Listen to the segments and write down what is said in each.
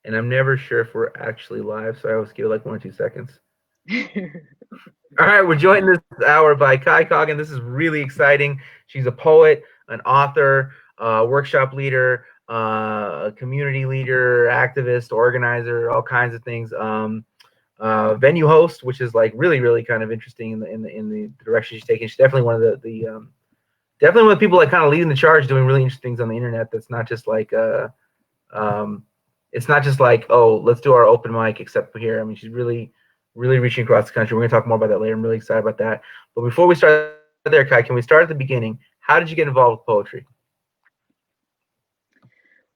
and I'm never sure if we're actually live, so I always give it like 1 or 2 seconds. All right, we're joined this hour by Kai Coggin. This is really exciting. She's a poet, an author, workshop leader, a community leader, activist, organizer, all kinds of things. Venue host, which is like really, really kind of interesting in the direction she's taking. She's definitely one of the definitely one of the people like kind of leading the charge, doing really interesting things on the internet. That's not just like um, it's not just like, oh, let's do our open mic, except for here. I mean, she's really, really reaching across the country. We're gonna talk more about that later. I'm really excited about that. But before we start there, Kai, can we start at the beginning? How did you get involved with poetry?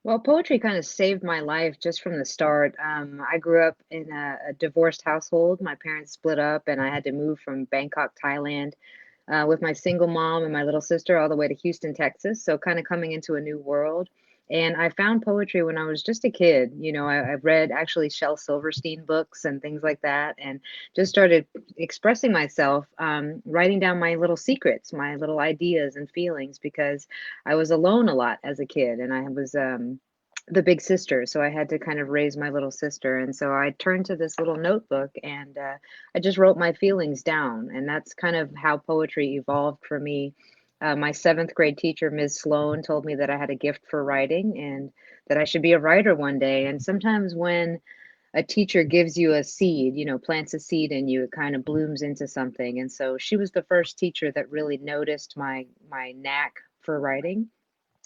Well, poetry kind of saved my life just from the start. I grew up in a divorced household. My parents split up, and I had to move from Bangkok, Thailand, with my single mom and my little sister all the way to Houston, Texas. So, kind of coming into a new world. And I found poetry when I was just a kid. I read actually Shel Silverstein books and things like that, and just started expressing myself, writing down my little secrets, my little ideas and feelings, because I was alone a lot as a kid, and I was the big sister, so I had to kind of raise my little sister, and so I turned to this little notebook and I just wrote my feelings down, and that's kind of how poetry evolved for me. My seventh grade teacher, Ms. Sloan, told me that I had a gift for writing and that I should be a writer one day. And sometimes when a teacher gives you a seed, plants a seed in you, it kind of blooms into something. And so she was the first teacher that really noticed my knack for writing,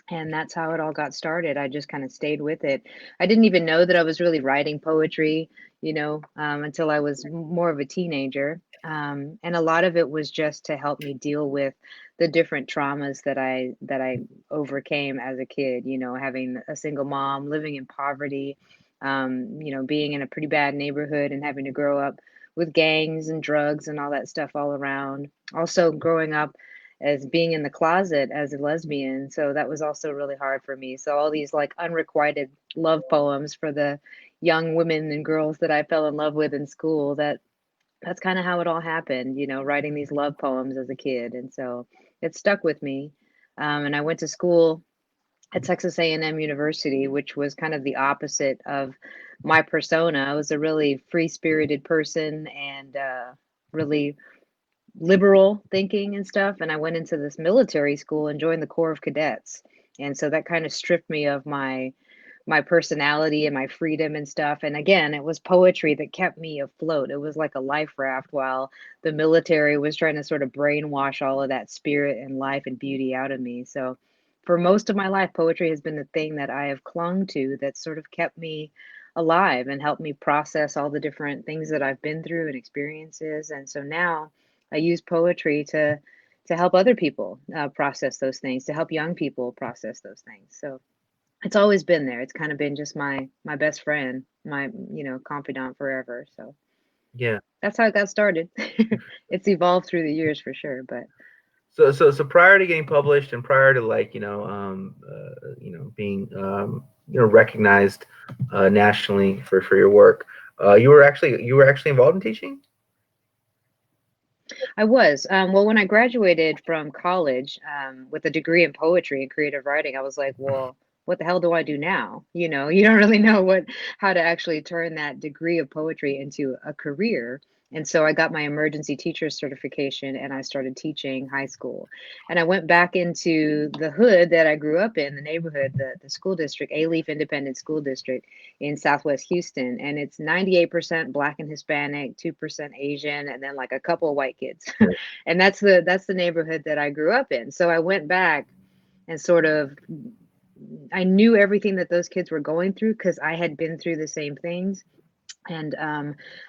and that's how it all got started. I just kind of stayed with it. I didn't even know that I was really writing poetry, until I was more of a teenager. And a lot of it was just to help me deal with the different traumas that I overcame as a kid. Having a single mom, living in poverty, being in a pretty bad neighborhood and having to grow up with gangs and drugs and all that stuff all around. Also, growing up as being in the closet as a lesbian. So that was also really hard for me. So all these like unrequited love poems for the young women and girls that I fell in love with in school, that's kind of how it all happened, writing these love poems as a kid. And so it stuck with me. And I went to school at Texas A&M University, which was kind of the opposite of my persona. I was a really free-spirited person and really liberal thinking and stuff. And I went into this military school and joined the Corps of Cadets. And so that kind of stripped me of my personality and my freedom and stuff. And again, it was poetry that kept me afloat. It was like a life raft while the military was trying to sort of brainwash all of that spirit and life and beauty out of me. So for most of my life, poetry has been the thing that I have clung to that sort of kept me alive and helped me process all the different things that I've been through and experiences. And so now I use poetry to help other people process those things, to help young people process those things. So it's always been there. It's kind of been just my best friend, my confidant forever. So Yeah. that's how it got started. It's evolved through the years for sure, but So prior to getting published and prior to like being recognized nationally for your work, you were actually involved in teaching. I was. Well, when I graduated from college with a degree in poetry and creative writing, I was like, well, what the hell do I do now? You don't really know how to actually turn that degree of poetry into a career. And so I got my emergency teacher certification and I started teaching high school. And I went back into the hood that I grew up in, the neighborhood, the school district, A-Leaf Independent School District in Southwest Houston, and it's 98% Black and Hispanic, 2% Asian, and then like a couple of white kids. And that's the neighborhood that I grew up in. So I went back and sort of I knew everything that those kids were going through because I had been through the same things. And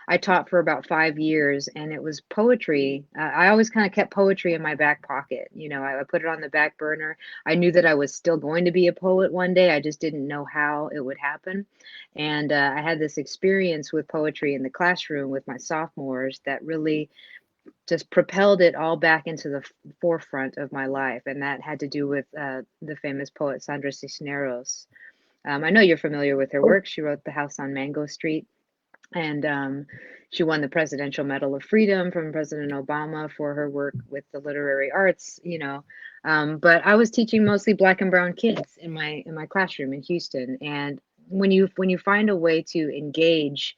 I taught for about 5 years, and it was poetry. I always kind of kept poetry in my back pocket. I put it on the back burner. I knew that I was still going to be a poet one day. I just didn't know how it would happen. And I had this experience with poetry in the classroom with my sophomores that really just propelled it all back into the forefront of my life. And that had to do with the famous poet Sandra Cisneros. I know you're familiar with her work. She wrote The House on Mango Street, and she won the Presidential Medal of Freedom from President Obama for her work with the literary arts. But I was teaching mostly Black and brown kids in my classroom in Houston, and when you find a way to engage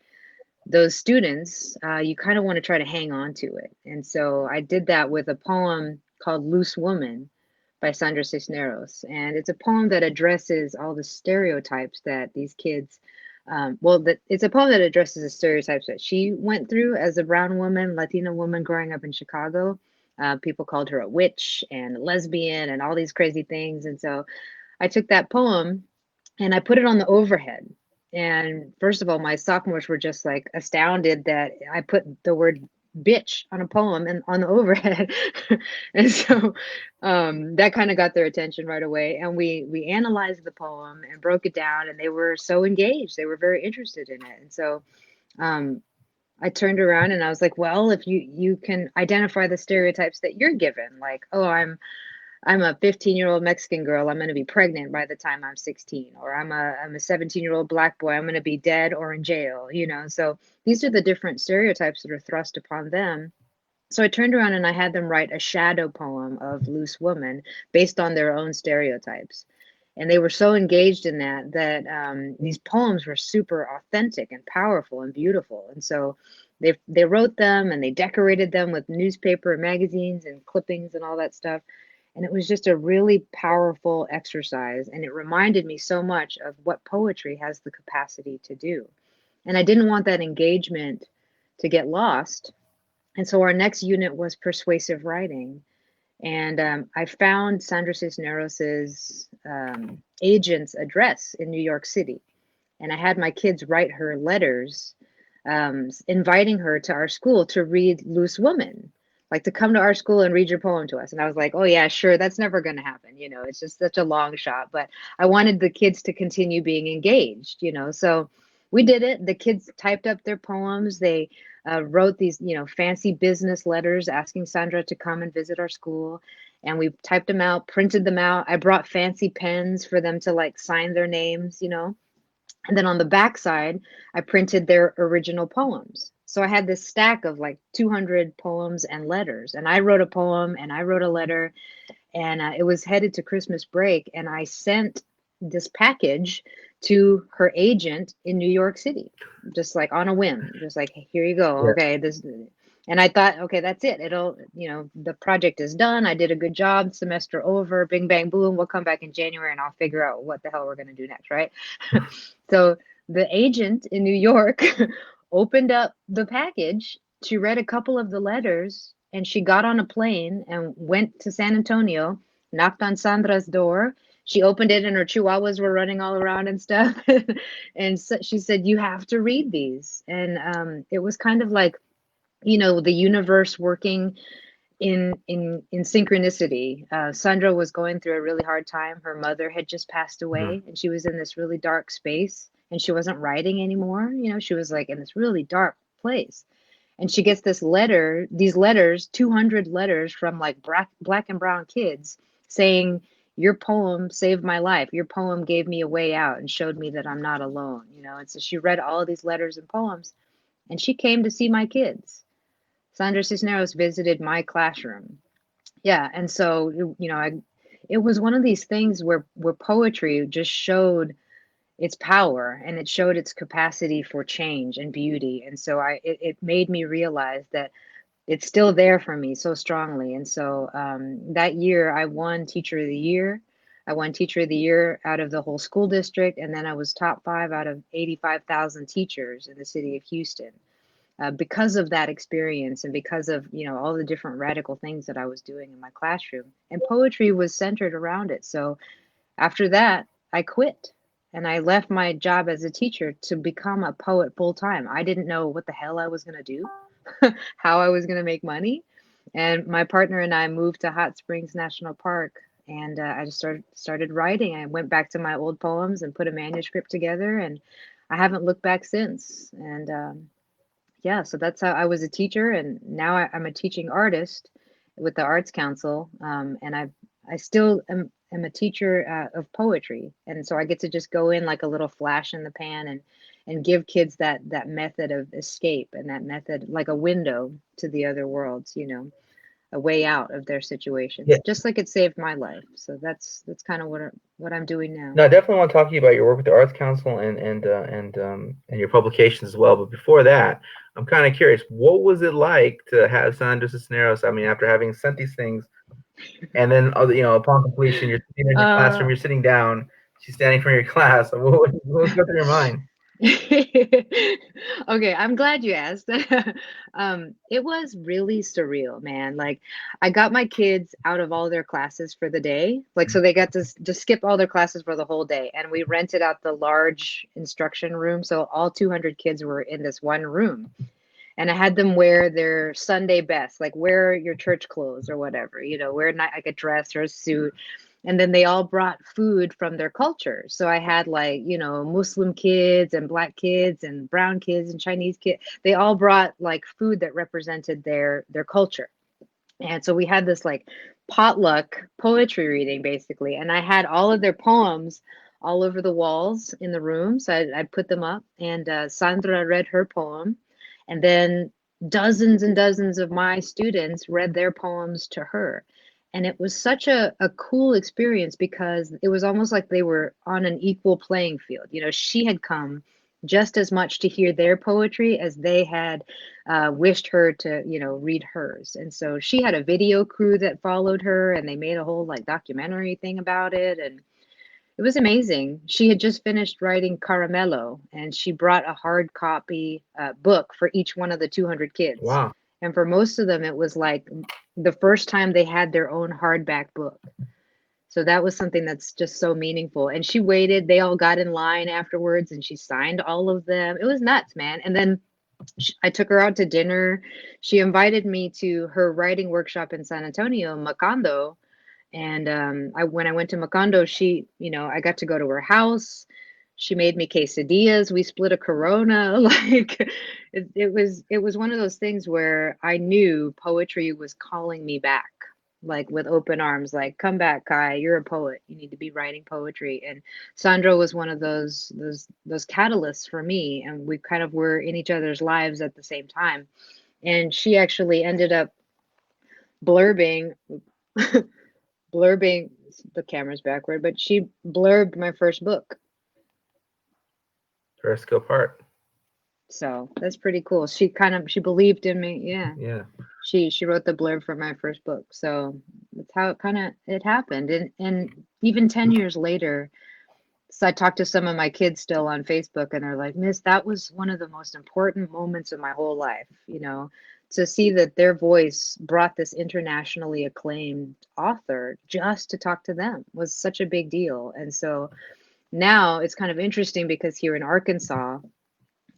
those students, you kind of want to try to hang on to it. And so I did that with a poem called Loose Woman by Sandra Cisneros. And it's a poem that addresses all the stereotypes that these kids, it's a poem that addresses the stereotypes that she went through as a brown woman, Latina woman growing up in Chicago. People called her a witch and a lesbian and all these crazy things. And so I took that poem and I put it on the overhead. And first of all, my sophomores were just like astounded that I put the word bitch on a poem and on the overhead. And so that kind of got their attention right away. And we analyzed the poem and broke it down, and they were so engaged. They were very interested in it. And so um, I turned around and I was like, well, if you can identify the stereotypes that you're given, like, oh, I'm a 15-year-old Mexican girl. I'm going to be pregnant by the time I'm 16, or I'm a 17-year-old black boy. I'm going to be dead or in jail, you know. So these are the different stereotypes that are thrust upon them. So I turned around and I had them write a shadow poem of Loose Woman based on their own stereotypes. And they were so engaged in that these poems were super authentic and powerful and beautiful. And so they wrote them and they decorated them with newspaper and magazines and clippings and all that stuff. And it was just a really powerful exercise. And it reminded me so much of what poetry has the capacity to do. And I didn't want that engagement to get lost. And so our next unit was persuasive writing. And I found Sandra Cisneros's agent's address in New York City. And I had my kids write her letters inviting her to our school to read Loose Woman, like to come to our school and read your poem to us. And I was like, oh, yeah, sure. That's never going to happen. You know, it's just such a long shot. But I wanted the kids to continue being engaged, you know. So we did it. The kids typed up their poems. They wrote these, you know, fancy business letters asking Sandra to come and visit our school. And we typed them out, printed them out. I brought fancy pens for them to like sign their names, you know. And then on the back side, I printed their original poems. So I had this stack of like 200 poems and letters. And I wrote a poem and I wrote a letter. And it was headed to Christmas break. And I sent this package to her agent in New York City, just like on a whim, just like, hey, here you go. Yeah. Okay, this. And I thought, okay, that's it. It'll, you know, the project is done. I did a good job. Semester over. Bing, bang, boom. We'll come back in January and I'll figure out what the hell we're going to do next, right? So the agent in New York opened up the package. She read a couple of the letters and she got on a plane and went to San Antonio, knocked on Sandra's door. She opened it and her chihuahuas were running all around and stuff. And so she said, you have to read these. And it was kind of like, you know, the universe working in synchronicity. Sandra was going through a really hard time. Her mother had just passed Mhm. away, and she was in this really dark space, and she wasn't writing anymore. You know, she was like in this really dark place, and she gets this letter, these letters, 200 letters from like black and brown kids saying, "Your poem saved my life. Your poem gave me a way out and showed me that I'm not alone." You know, and so she read all of these letters and poems, and she came to see my kids. Sandra Cisneros visited my classroom. Yeah, and so you know, it was one of these things where poetry just showed its power and it showed its capacity for change and beauty. And so it made me realize that it's still there for me so strongly. And so that year I won Teacher of the Year. I won Teacher of the Year out of the whole school district, and then I was top five out of 85,000 teachers in the city of Houston because of that experience and because of, you know, all the different radical things that I was doing in my classroom. And poetry was centered around it. So after that, I quit and I left my job as a teacher to become a poet full time. I didn't know what the hell I was going to do, how I was going to make money. And my partner and I moved to Hot Springs National Park, and I just started writing. I went back to my old poems and put a manuscript together, and I haven't looked back since. And yeah, so that's how I was a teacher, and now I'm a teaching artist with the Arts Council, and I still am a teacher of poetry, and so I get to just go in like a little flash in the pan and give kids that method of escape and that method like a window to the other worlds, you know. a way out of their situations, Yeah. just like it saved my life. So that's kind of what I'm doing now. No, I definitely want to talk to you about your work with the Arts Council and your publications as well. But before that, I'm kind of curious, what was it like to have Sandra Cisneros? I mean, after having sent these things, and then upon completion, you're sitting in your classroom, you're sitting down, she's standing in front of your class. What was going through your mind? Okay, I'm glad you asked. It was really surreal, man. Like, I got my kids out of all their classes for the day. Like, so they got to just skip all their classes for the whole day. And we rented out the large instruction room. So all 200 kids were in this one room. And I had them wear their Sunday best, like wear your church clothes or whatever, wear like a dress or a suit. And then they all brought food from their culture. So I had like, Muslim kids and black kids and brown kids and Chinese kids. They all brought like food that represented their culture. And so we had this like potluck poetry reading basically. And I had all of their poems all over the walls in the room. So I put them up, and Sandra read her poem. And then dozens and dozens of my students read their poems to her. And it was such a cool experience because it was almost like they were on an equal playing field. She had come just as much to hear their poetry as they had wished her to, read hers. And so she had a video crew that followed her, and they made a whole like documentary thing about it. And it was amazing. She had just finished writing Caramello, and she brought a hard copy book for each one of the 200 kids. Wow. And for most of them, it was like the first time they had their own hardback book. So that was something that's just so meaningful. And she waited. They all got in line afterwards, and she signed all of them. It was nuts, man. And then I took her out to dinner. She invited me to her writing workshop in San Antonio, Macondo. And when I went to Macondo, I got to go to her house. She made me quesadillas. We split a Corona. Like it was one of those things where I knew poetry was calling me back, like with open arms. Like, come back, Kai. You're a poet. You need to be writing poetry. And Sandra was one of those catalysts for me, and we kind of were in each other's lives at the same time. And she actually ended up blurbing blurbing the camera's backward, but she blurbed my first book. First skill part. So that's pretty cool. She believed in me. Yeah. Yeah. She wrote the blurb for my first book. So that's how it happened. And even 10 years later, so I talked to some of my kids still on Facebook, and they're like, Miss, that was one of the most important moments of my whole life, to see that their voice brought this internationally acclaimed author just to talk to them was such a big deal. And so now it's kind of interesting because here in Arkansas,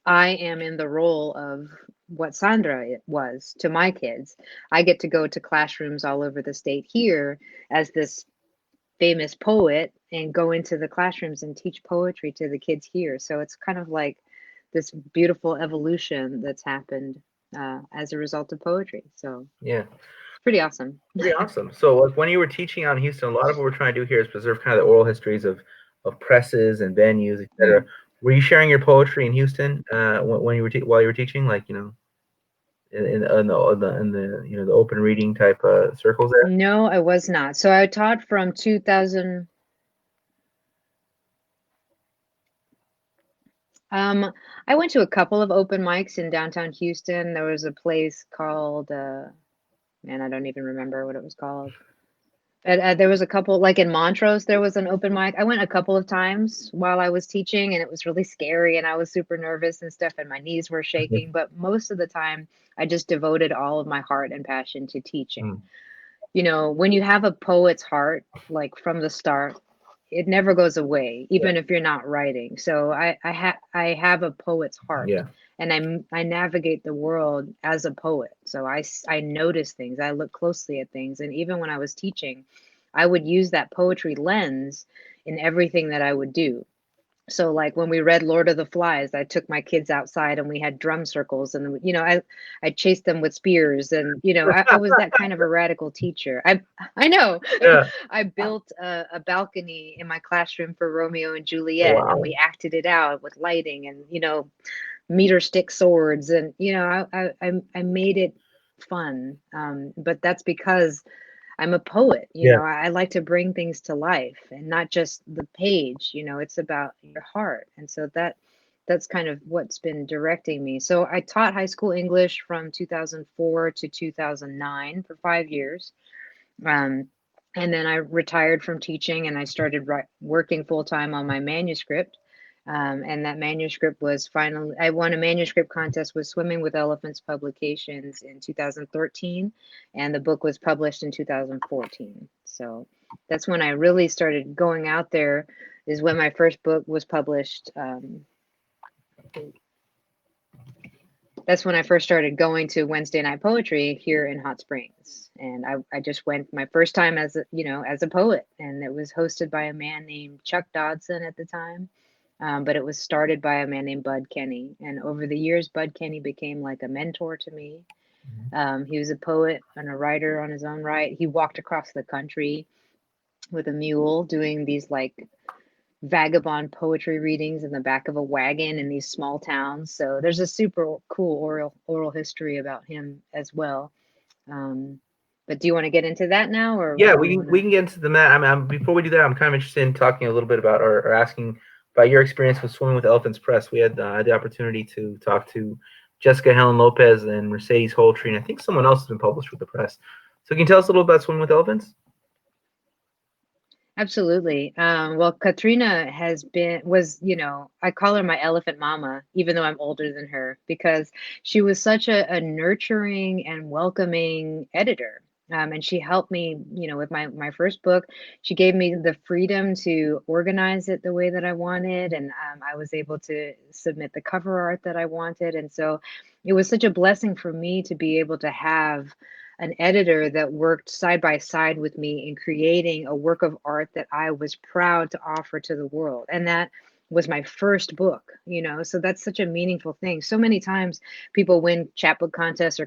I am in the role of what Sandra was to my kids. I get to go to classrooms all over the state here as this famous poet and go into the classrooms and teach poetry to the kids here. So it's kind of like this beautiful evolution that's happened as a result of poetry. So yeah, it's pretty awesome. Pretty awesome. So like when you were teaching out in Houston, a lot of what we're trying to do here is preserve kind of the oral histories of presses and venues, etc. Mm. Were you sharing your poetry in Houston when you were while you were teaching, like in the open reading type circles there? No, I was not. So I taught from 2000. I went to a couple of open mics in downtown Houston. There was a place called, man, I don't even remember what it was called. There was a couple, like in Montrose, there was an open mic. I went a couple of times while I was teaching, and it was really scary, and I was super nervous and stuff, and my knees were shaking. But most of the time, I just devoted all of my heart and passion to teaching. When you have a poet's heart, like from the start, it never goes away, even if you're not writing. So I have a poet's heart, Yeah. and I navigate the world as a poet. So I notice things, I look closely at things, and even when I was teaching, I would use that poetry lens in everything that I would do. So like when we read Lord of the Flies, I took my kids outside and we had drum circles, and I chased them with spears, and I was that kind of a radical teacher. I know. Yeah. I built a balcony in my classroom for Romeo and Juliet, Wow. and we acted it out with lighting and meter stick swords, and I made it fun. But that's because I'm a poet, Yeah. I like to bring things to life and not just the page, it's about your heart. And so that's kind of what's been directing me. So I taught high school English from 2004 to 2009 for 5 years. Um, and then I retired from teaching and I started working full time on my manuscript. And that manuscript was finally, I won a manuscript contest with Swimming with Elephants Publications in 2013, and the book was published in 2014. So that's when I really started going out there, is when my first book was published. That's when I first started going to Wednesday night poetry here in Hot Springs. And I just went my first time as as a poet, and it was hosted by a man named Chuck Dodson at the time. But it was started by a man named Bud Kenny. And over the years, Bud Kenny became like a mentor to me. He was a poet and a writer on his own right. He walked across the country with a mule doing these like vagabond poetry readings in the back of a wagon in these small towns. So there's a super cool oral history about him as well. Um, but do you want to get into that now, or Yeah, what do we you can want to? we can get into the mat. Before we do that, I'm kind of interested in talking a little bit about or asking about your experience with Swimming with Elephants Press. We had the opportunity to talk to Jessica Helen Lopez and Mercedes Holtree, and I think someone else has been published with the press. So can you tell us a little about Swimming with Elephants? Absolutely. Well, Katrina I call her my elephant mama, even though I'm older than her, because she was such a nurturing and welcoming editor. And she helped me, with my first book. She gave me the freedom to organize it the way that I wanted, and I was able to submit the cover art that I wanted. And so it was such a blessing for me to be able to have an editor that worked side by side with me in creating a work of art that I was proud to offer to the world. And that was my first book, so that's such a meaningful thing. So many times people win chapbook contests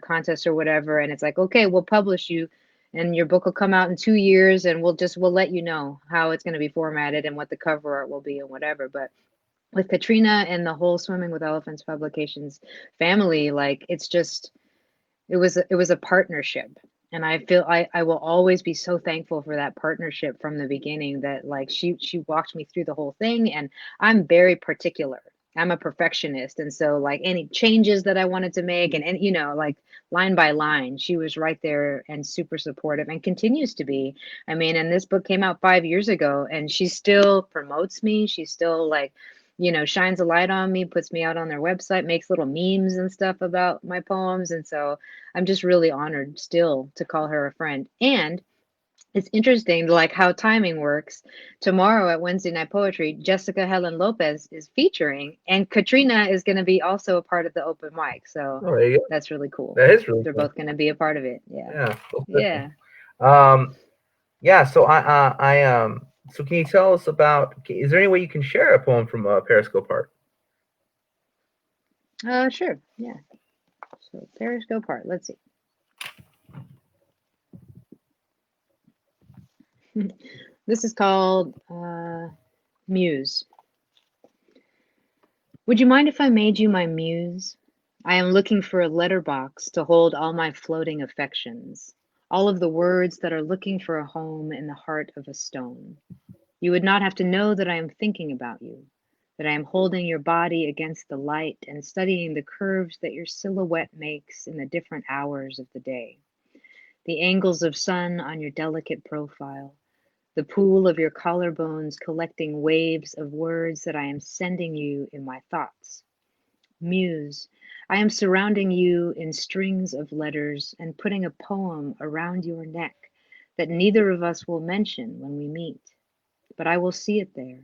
or whatever, and it's like, okay, we'll publish you and your book will come out in 2 years, and we'll let you know how it's going to be formatted and what the cover art will be and whatever. But with Katrina and the whole Swimming with Elephants Publications family, like it was a partnership, and I feel I will always be so thankful for that partnership from the beginning, that like she walked me through the whole thing. And I'm very particular. I'm a perfectionist, and so like any changes that I wanted to make, and like line by line, she was right there and super supportive and continues to be. I mean, and this book came out 5 years ago, and she still promotes me. She still like shines a light on me, puts me out on their website, makes little memes and stuff about my poems. And so I'm just really honored still to call her a friend. And it's interesting, like how timing works. Tomorrow at Wednesday Night Poetry, Jessica Helen Lopez is featuring, and Katrina is going to be also a part of the open mic. So Oh, there you go. that's really cool. That is really They're cool. both going to be a part of it. Yeah. Yeah. Yeah. Um, yeah. So So can you tell us about? Is there any way you can share a poem from Periscope Art? Sure. Yeah. So Periscope part. Let's see. This is called Muse. Would you mind if I made you my muse? I am looking for a letterbox to hold all my floating affections, all of the words that are looking for a home in the heart of a stone. You would not have to know that I am thinking about you, that I am holding your body against the light and studying the curves that your silhouette makes in the different hours of the day, the angles of sun on your delicate profile, the pool of your collarbones collecting waves of words that I am sending you in my thoughts. Muse, I am surrounding you in strings of letters and putting a poem around your neck that neither of us will mention when we meet, but I will see it there,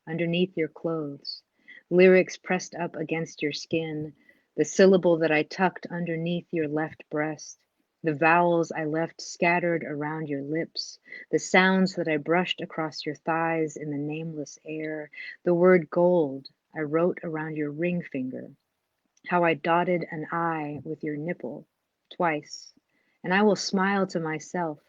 underneath your clothes, lyrics pressed up against your skin, the syllable that I tucked underneath your left breast, the vowels I left scattered around your lips, the sounds that I brushed across your thighs in the nameless air, the word gold I wrote around your ring finger, how I dotted an I with your nipple twice, and I will smile to myself,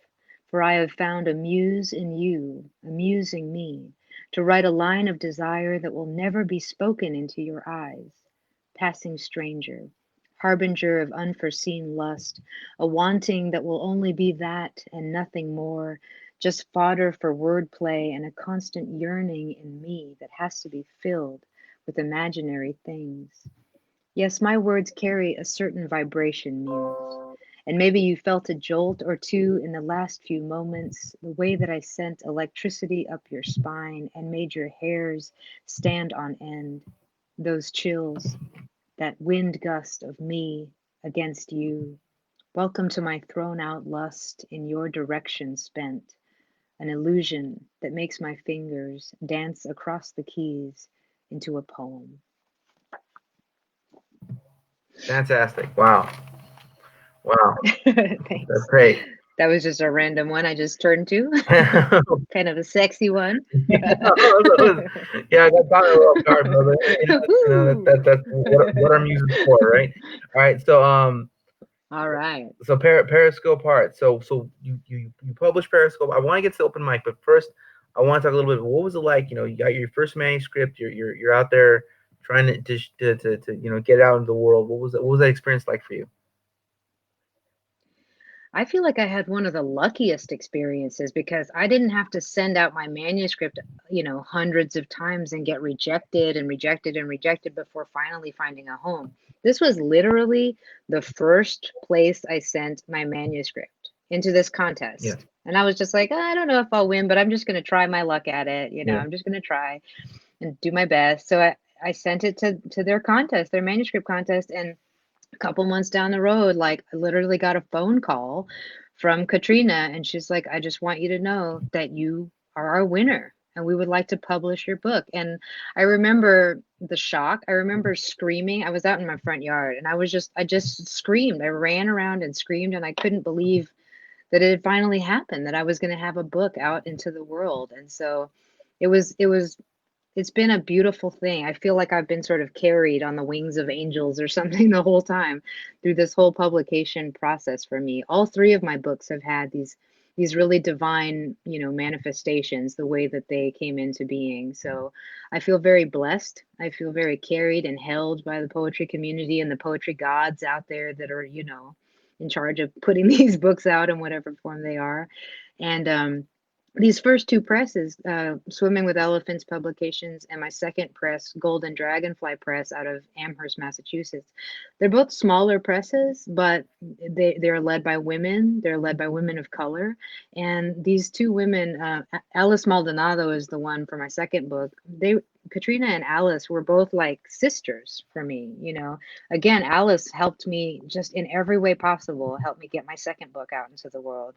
for I have found a muse in you, amusing me, to write a line of desire that will never be spoken into your eyes. Passing stranger, harbinger of unforeseen lust, a wanting that will only be that and nothing more, just fodder for wordplay and a constant yearning in me that has to be filled with imaginary things. Yes, my words carry a certain vibration, Muse. And maybe you felt a jolt or two in the last few moments, the way that I sent electricity up your spine and made your hairs stand on end. Those chills, that wind gust of me against you. Welcome to my thrown out lust in your direction spent, an illusion that makes my fingers dance across the keys into a poem. Fantastic. Wow. Wow. That's Thanks. great. That was just a random one I just turned to. Kind of a sexy one. Yeah, I got caught a little guard, brother. Woo! That's what our music's for, right? All right. So All right. so Periscope Heart. So you published Periscope. I want to get to the open mic, but first I want to talk a little bit. What was it like? You got your first manuscript. You're out there trying to get it out into the world. What was that experience like for you? I feel like I had one of the luckiest experiences because I didn't have to send out my manuscript, hundreds of times and get rejected and rejected and rejected before finally finding a home. This was literally the first place I sent my manuscript into this Yeah. contest. And I was just like, I don't know if I'll win, but I'm just going to try my luck at it. Yeah. I'm just going to try and do my best. So I sent it to their contest, their manuscript contest. And a couple months down the road, like I literally got a phone call from Katrina, and she's like, I just want you to know that you are our winner and we would like to publish your book. And I remember the shock. I remember screaming. I was out in my front yard and I just screamed. I ran around and screamed, and I couldn't believe that it had finally happened, that I was going to have a book out into the world. And so it was it's been a beautiful thing. I feel like I've been sort of carried on the wings of angels or something the whole time through this whole publication process for me. All three of my books have had these really divine, manifestations, the way that they came into being. So I feel very blessed. I feel very carried and held by the poetry community and the poetry gods out there that are, in charge of putting these books out in whatever form they are. And these first two presses, Swimming with Elephants Publications and my second press, Golden Dragonfly Press out of Amherst, Massachusetts, they're both smaller presses, but they're led by women. They're led by women of color. And these two women, Alice Maldonado is the one for my second book. Katrina and Alice were both like sisters for me. Again, Alice helped me just in every way possible, helped me get my second book out into the world.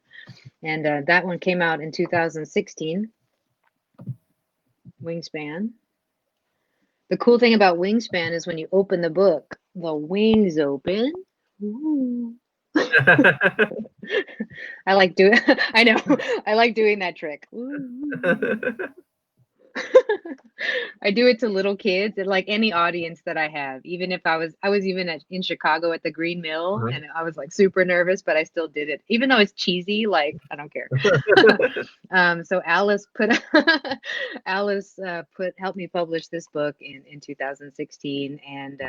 And that one came out in 2016, Wingspan. The cool thing about Wingspan is when you open the book, the wings open. Ooh. I like doing I know. I like doing that trick. Ooh. I do it to little kids and like any audience that I have. Even if I was even in Chicago at the Green Mill, Uh-huh. and I was like super nervous, but I still did it. Even though it's cheesy, like I don't care. So Alice put Alice put helped me publish this book in 2016, and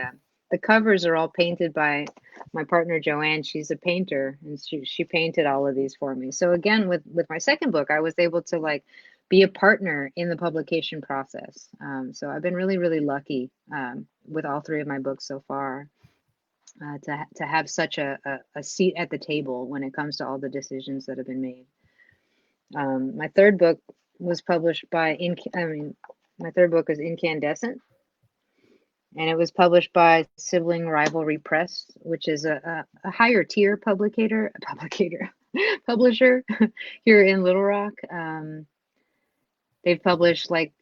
the covers are all painted by my partner Joanne. She's a painter, and she painted all of these for me. So again, with my second book, I was able to like be a partner in the publication process. So I've been really, really lucky with all three of my books so far to have such a seat at the table when it comes to all the decisions that have been made. My third book was published by my third book is Incandescent, and it was published by Sibling Rivalry Press, which is a higher tier publisher here in Little Rock. They've published like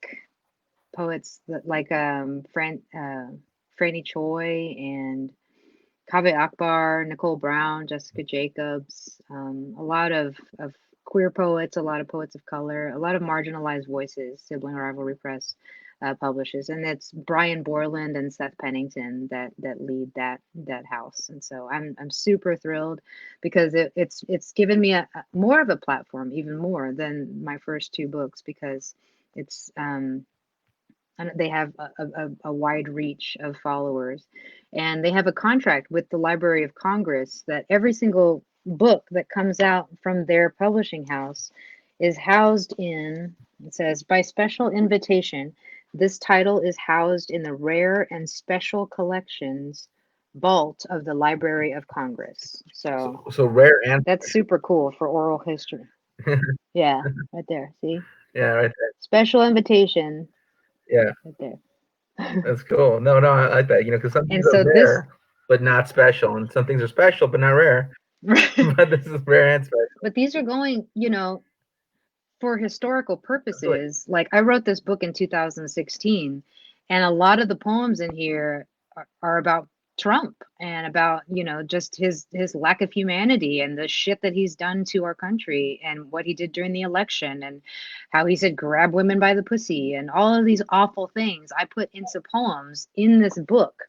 poets like Franny Choi and Kaveh Akbar, Nicole Brown, Jessica Jacobs, a lot of queer poets, a lot of poets of color, a lot of marginalized voices. Sibling Rivalry Press publishes, and it's Brian Borland and Seth Pennington that lead that house. And so I'm super thrilled because it's given me a more of a platform, even more than my first two books, because it's and they have a wide reach of followers, and they have a contract with the Library of Congress that every single book that comes out from their publishing house is housed in, it says, by special invitation, this title is housed in the rare and special collections vault of the Library of Congress. So So rare and that's super cool for oral history. Yeah, right there. See? yeah, right there. Special invitation Yeah, right there. that's cool. No, no, I like that. Because some And things are so this, rare but not special, and some things are special but not rare. But this is rare and special. but these are going, for historical That's really purposes. Like I wrote this book in 2016, and a lot of the poems in here are about Trump and about, just his lack of humanity and the shit that he's done to our country and what he did during the election and how he said grab women by the pussy and all of these awful things I put into poems in this book.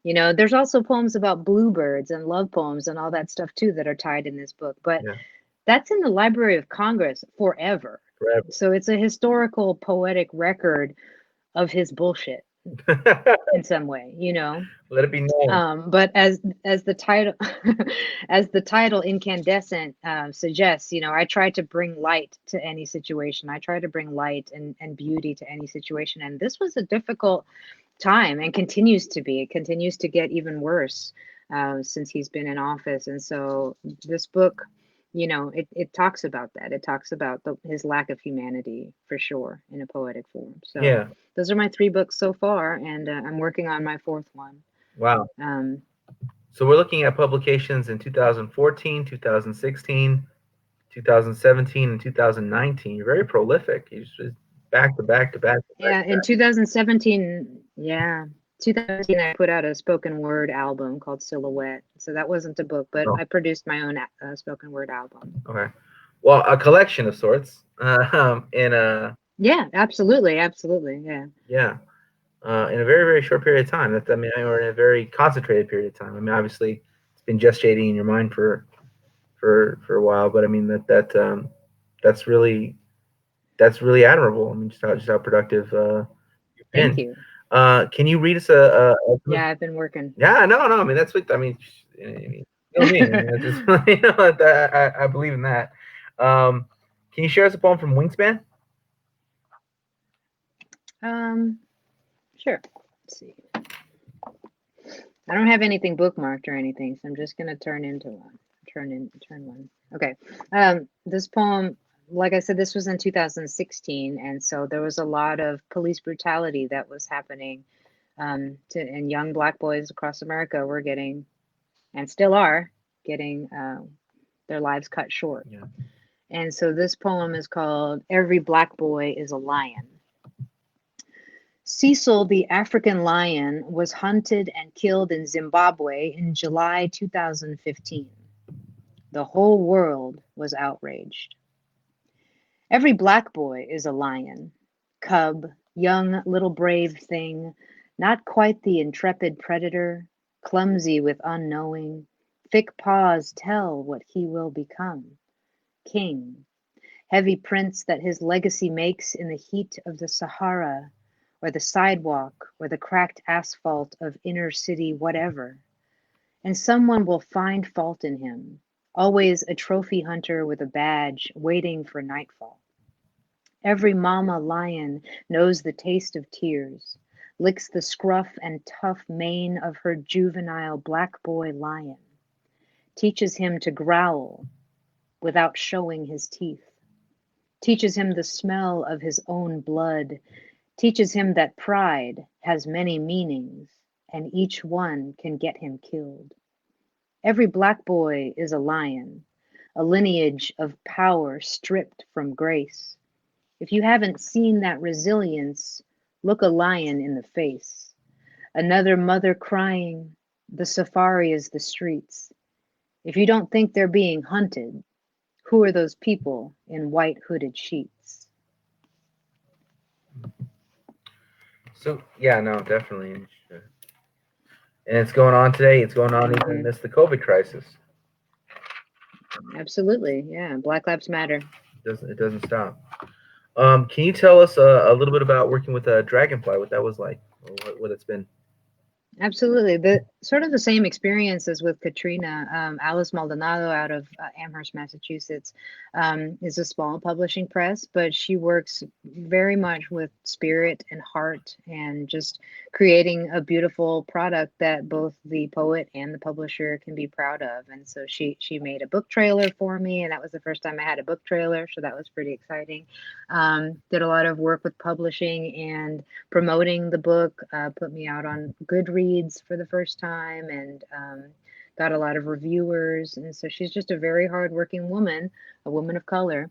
There's also poems about bluebirds and love poems and all that stuff too that are tied in this book. But yeah, that's in the Library of Congress forever. forever. So it's a historical, poetic record of his bullshit in some way. Let it be known. But as the title as the title incandescent suggests, I try to bring light to any situation. I try to bring light and beauty to any situation. And this was a difficult time and continues to be. It continues to get even worse since he's been in office. And so this book, it talks about that. It talks about his lack of humanity for sure in a poetic form. So Yeah. those are my 3 books so far, and I'm working on my 4th one. Wow. So we're looking at publications in 2014, 2016, 2017, and 2019. You're very prolific. You just back to back to back. Yeah, in 2017, yeah. 2017, I put out a spoken word album called Silhouette. So that wasn't a book, but I produced my own spoken word album. Okay. Well, a collection of sorts. Yeah, absolutely, absolutely, yeah. Yeah. In a very, very short period of time. Or in a very concentrated period of time. I mean, obviously, it's been gestating in your mind for a while, but I mean that's really admirable. I mean, just how productive you've been. Thank you. Can you read us a Yeah, I've been working. Yeah, no. I mean, that's what I mean. You know me. I mean, it's just, I believe in that. Can you share us a poem from Wingspan? Sure. Let's see. I don't have anything bookmarked or anything, so I'm just gonna turn one. Okay. This poem, like I said, this was in 2016, and so there was a lot of police brutality that was happening, and young Black boys across America were getting, and still are getting, their lives cut short. Yeah. And so this poem is called "Every Black Boy is a Lion." Cecil the African lion was hunted and killed in Zimbabwe in July 2015. The whole world was outraged. Every Black boy is a lion, cub, young little brave thing, not quite the intrepid predator, clumsy with unknowing, thick paws tell what he will become. King, heavy prints that his legacy makes in the heat of the Sahara, or the sidewalk, or the cracked asphalt of inner city whatever. And someone will find fault in him, always a trophy hunter with a badge, waiting for nightfall. Every mama lion knows the taste of tears, licks the scruff and tough mane of her juvenile Black boy lion, teaches him to growl without showing his teeth, teaches him the smell of his own blood, teaches him that pride has many meanings and each one can get him killed. Every Black boy is a lion, a lineage of power stripped from grace. If you haven't seen that resilience, look a lion in the face. Another mother crying, the safari is the streets. If you don't think they're being hunted, who are those people in white hooded sheets? So yeah, no, definitely, and it's going on today. It's going on even amidst the COVID crisis. Absolutely, yeah. Black Lives Matter. It doesn't stop. Can you tell us a little bit about working with Dragonfly? What that was like, or what it's been? Absolutely. The sort of the same experience as with Katrina. Alice Maldonado out of Amherst, Massachusetts, is a small publishing press, but she works very much with spirit and heart and just creating a beautiful product that both the poet and the publisher can be proud of. And so she made a book trailer for me, and that was the first time I had a book trailer, so that was pretty exciting. Did a lot of work with publishing and promoting the book, put me out on Goodreads for the first time, and got a lot of reviewers. And so she's just a very hardworking woman, a woman of color,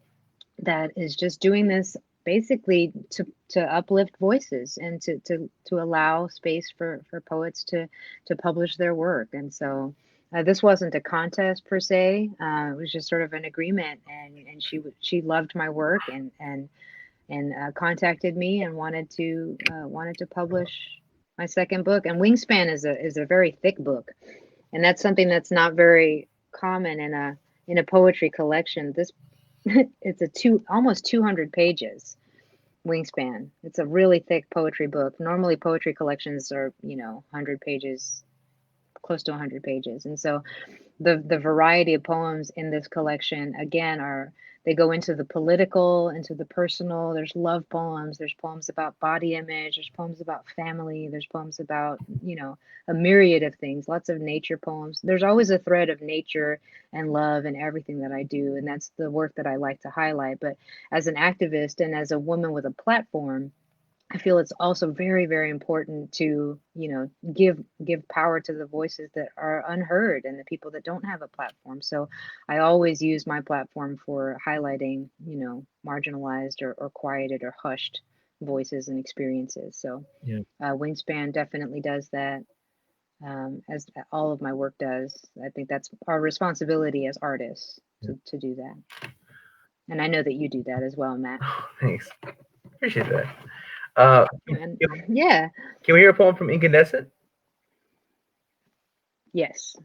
that is just doing this basically to uplift voices and to allow space for poets to publish their work. And so this wasn't a contest per se. It was just sort of an agreement, and she loved my work and contacted me and wanted to publish my second book. And Wingspan is a very thick book, and that's something that's not very common in a poetry collection. This it's almost 200 pages. Wingspan. It's a really thick poetry book. Normally, poetry collections are 100 pages, close to 100 pages, and so the variety of poems in this collection again are they go into the political, into the personal. There's love poems, there's poems about body image, there's poems about family, there's poems about a myriad of things, lots of nature poems. There's always a thread of nature and love in everything that I do, and that's the work that I like to highlight. But as an activist and as a woman with a platform, I feel it's also very, very important to, give power to the voices that are unheard and the people that don't have a platform. So I always use my platform for highlighting, marginalized or quieted or hushed voices and experiences. So Yeah. Wingspan definitely does that, as all of my work does. I think that's our responsibility as artists to do that. And I know that you do that as well, Matt. Thanks. Appreciate that. And yeah, Can we hear a poem from Incandescent? yes.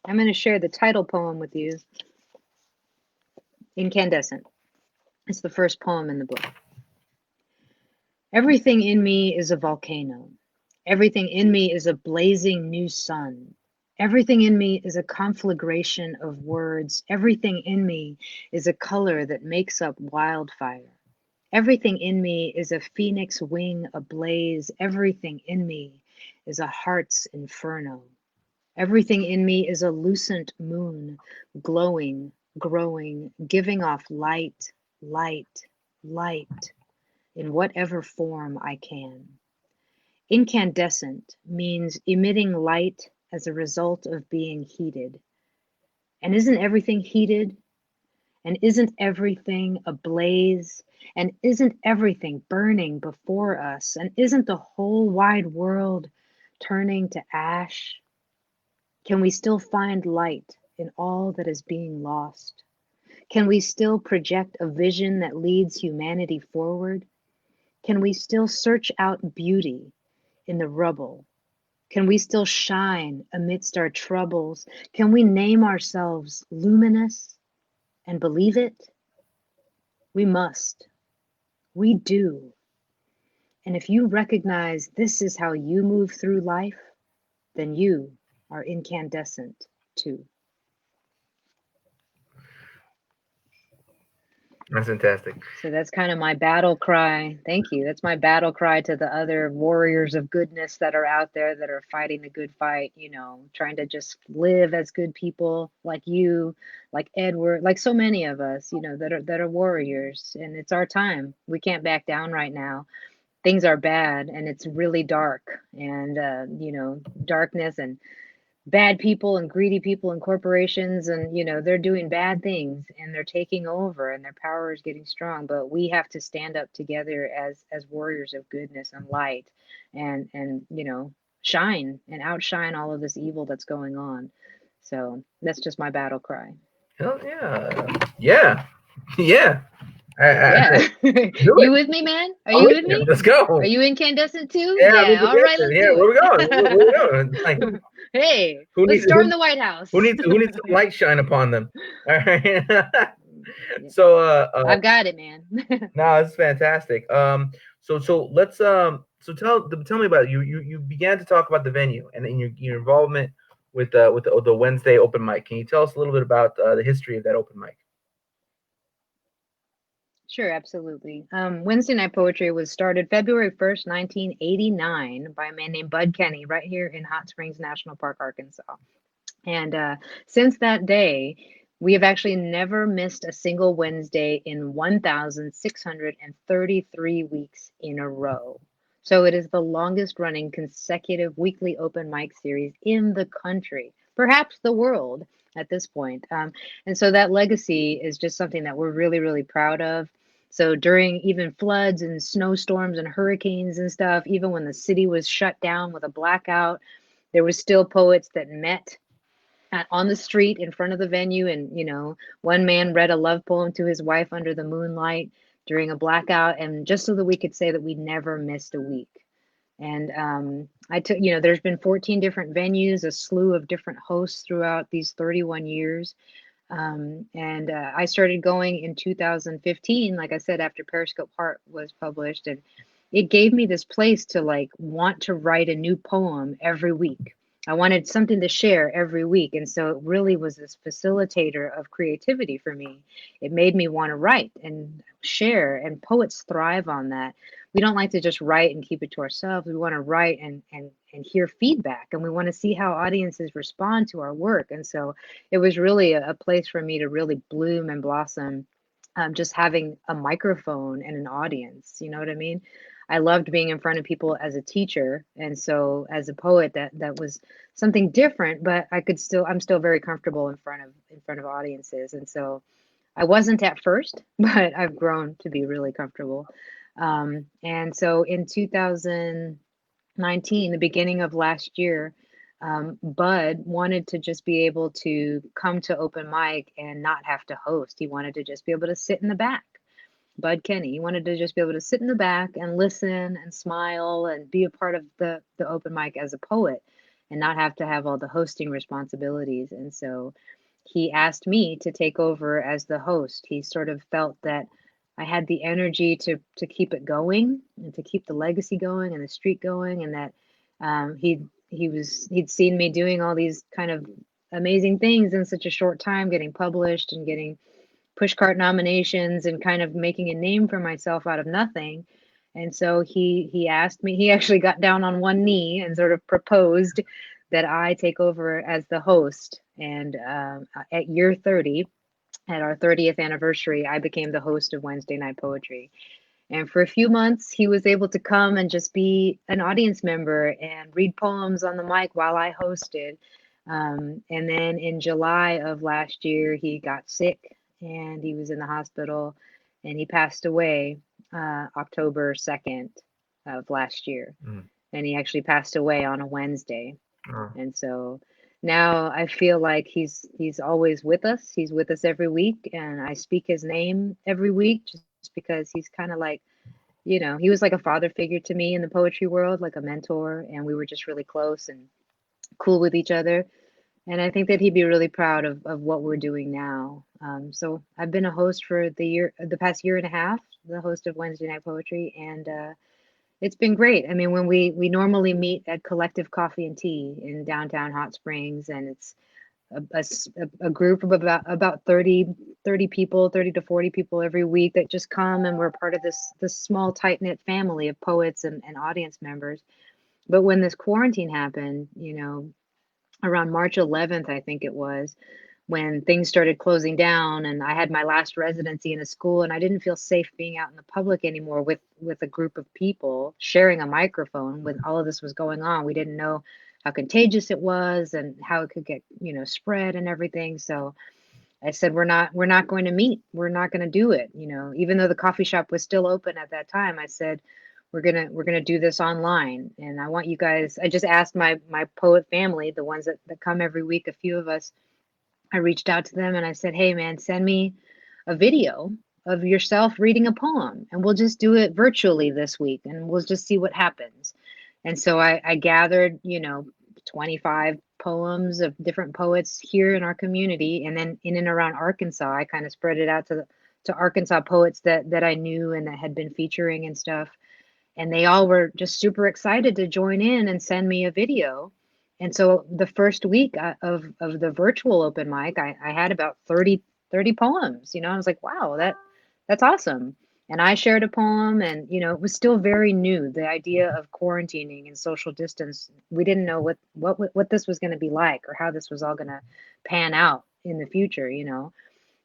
I'm going to share the title poem with you. Incandescent. It's the first poem in the book. Everything in me is a volcano. Everything in me is a blazing new sun. Everything in me is a conflagration of words. Everything in me is a color that makes up wildfire. Everything in me is a phoenix wing ablaze. Everything in me is a heart's inferno. Everything in me is a lucent moon, glowing, growing, giving off light, light, light, in whatever form I can. Incandescent means emitting light as a result of being heated. And isn't everything heated? And isn't everything ablaze? And isn't everything burning before us? And isn't the whole wide world turning to ash? Can we still find light in all that is being lost? Can we still project a vision that leads humanity forward? Can we still search out beauty in the rubble? Can we still shine amidst our troubles? Can we name ourselves luminous and believe it? We must. We do. And if you recognize this is how you move through life, then you are incandescent too. That's fantastic. So that's kind of my battle cry. Thank you. That's my battle cry to the other warriors of goodness that are out there that are fighting the good fight, trying to just live as good people like you, like Edward, like so many of us, that are warriors. And it's our time. We can't back down right now. Things are bad and it's really dark, and darkness and bad people and greedy people and corporations, and they're doing bad things and they're taking over and their power is getting strong. But we have to stand up together as warriors of goodness and light, and shine and outshine all of this evil that's going on. So that's just my battle cry. Hell yeah. Yeah. Yeah. Yeah. You with me, man? Are you with me? Let's go. Are you incandescent too? Yeah. All right, let's do where we going? it. Where we going? Like, Hey, let's storm the White House. who needs some light shine upon them? All right. Yeah. So I've got it, man. no, it's fantastic. So let's so tell me about it. You began to talk about the venue and then your involvement with the Wednesday open mic. Can you tell us a little bit about the history of that open mic? Sure, absolutely. Wednesday Night Poetry was started February 1st, 1989, by a man named Bud Kenny right here in Hot Springs National Park, Arkansas. And since that day, we have actually never missed a single Wednesday in 1,633 weeks in a row. So it is the longest running consecutive weekly open mic series in the country, perhaps the world at this point. And so that legacy is just something that we're really, really proud of. So during even floods and snowstorms and hurricanes and stuff, even when the city was shut down with a blackout, there was still poets that met on the street in front of the venue. And, one man read a love poem to his wife under the moonlight during a blackout. And just so that we could say that we never missed a week. And I took, there's been 14 different venues, a slew of different hosts throughout these 31 years. And I started going in 2015, like I said, after Periscope Heart was published. And it gave me this place to like want to write a new poem every week. I wanted something to share every week. And so it really was this facilitator of creativity for me. It made me want to write and share, and poets thrive on that. We don't like to just write and keep it to ourselves. We want to write and hear feedback, and we want to see how audiences respond to our work. And so it was really a place for me to really bloom and blossom, just having a microphone and an audience. You know what I mean? I loved being in front of people as a teacher, and so as a poet, that was something different. But I'm still very comfortable in front of audiences, and so I wasn't at first, but I've grown to be really comfortable. And so in 2019, the beginning of last year, Bud wanted to just be able to come to open mic and not have to host. He wanted to just be able to sit in the back. Bud Kenny, he wanted to just be able to sit in the back and listen and smile and be a part of the open mic as a poet and not have to have all the hosting responsibilities. And so he asked me to take over as the host. He sort of felt that I had the energy to keep it going and to keep the legacy going and the streak going, and that he'd seen me doing all these kind of amazing things in such a short time, getting published and getting pushcart nominations and kind of making a name for myself out of nothing. And so he asked me, he actually got down on one knee and sort of proposed that I take over as the host. And at year 30, at our 30th anniversary, I became the host of Wednesday Night Poetry. And for a few months, he was able to come and just be an audience member and read poems on the mic while I hosted. And then in July of last year, he got sick and he was in the hospital, and he passed away October 2nd of last year. Mm. And he actually passed away on a Wednesday. Oh. And so now I feel like he's always with us. He's with us every week, and I speak his name every week just because he's kind of like, he was like a father figure to me in the poetry world, like a mentor, and we were just really close and cool with each other. And I think that he'd be really proud of what we're doing now. So I've been a host for the past year and a half, the host of Wednesday Night Poetry, and it's been great. I mean, when we normally meet at Collective Coffee and Tea in downtown Hot Springs, and it's a group of about 30 people, 30 to 40 people every week that just come, and we're part of this small tight-knit family of poets and audience members. But when this quarantine happened, around March 11th, I think it was, when things started closing down, and I had my last residency in a school, and I didn't feel safe being out in the public anymore with a group of people sharing a microphone when all of this was going on. We didn't know how contagious it was and how it could get, spread and everything. So I said, we're not going to meet. We're not going to do it. Even though the coffee shop was still open at that time, I said, we're gonna do this online. And I want you guys, I just asked my poet family, the ones that come every week, a few of us, I reached out to them and I said, hey man, send me a video of yourself reading a poem, and we'll just do it virtually this week, and we'll just see what happens. And so I gathered, 25 poems of different poets here in our community, and then in and around Arkansas, I kind of spread it out to Arkansas poets that I knew and that had been featuring and stuff. And they all were just super excited to join in and send me a video. And so the first week of the virtual open mic, I had about 30 poems. I was like, wow, that's awesome. And I shared a poem, and it was still very new, the idea of quarantining and social distance. We didn't know what this was going to be like, or how this was all going to pan out in the future.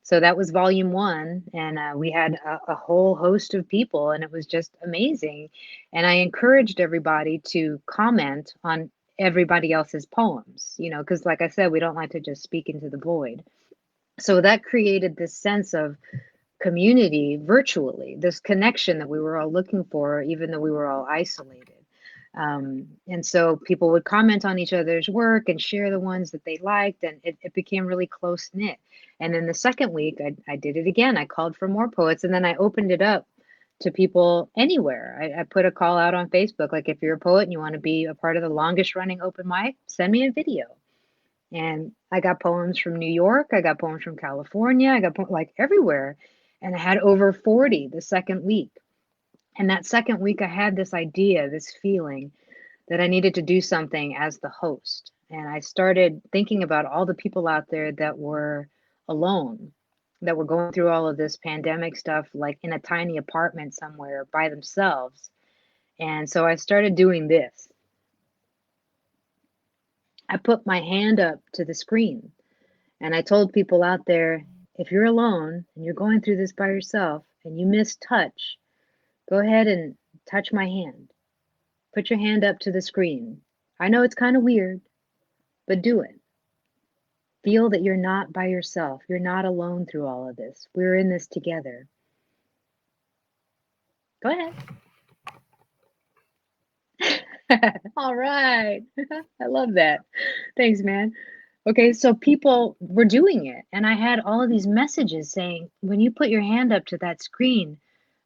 So that was volume one, and we had a whole host of people, and it was just amazing. And I encouraged everybody to comment on everybody else's poems, because like I said, we don't like to just speak into the void. So that created this sense of community virtually, this connection that we were all looking for, even though we were all isolated. And so people would comment on each other's work and share the ones that they liked, and it became really close knit. And then the second week, I did it again. I called for more poets, and then I opened it up to people anywhere. I put a call out on Facebook, like, if you're a poet and you want to be a part of the longest running open mic, send me a video. And I got poems from New York, I got poems from California, I got like everywhere. And I had over 40 the second week. And that second week, I had this idea, this feeling that I needed to do something as the host. And I started thinking about all the people out there that were alone, that were going through all of this pandemic stuff, like in a tiny apartment somewhere by themselves. And so I started doing this. I put my hand up to the screen and I told people out there, if you're alone and you're going through this by yourself and you miss touch, go ahead and touch my hand. Put your hand up to the screen. I know it's kind of weird, but do it. Feel that you're not by yourself. You're not alone through all of this. We're in this together. Go ahead. All right. I love that. Thanks, man. Okay, so people were doing it, and I had all of these messages saying, when you put your hand up to that screen,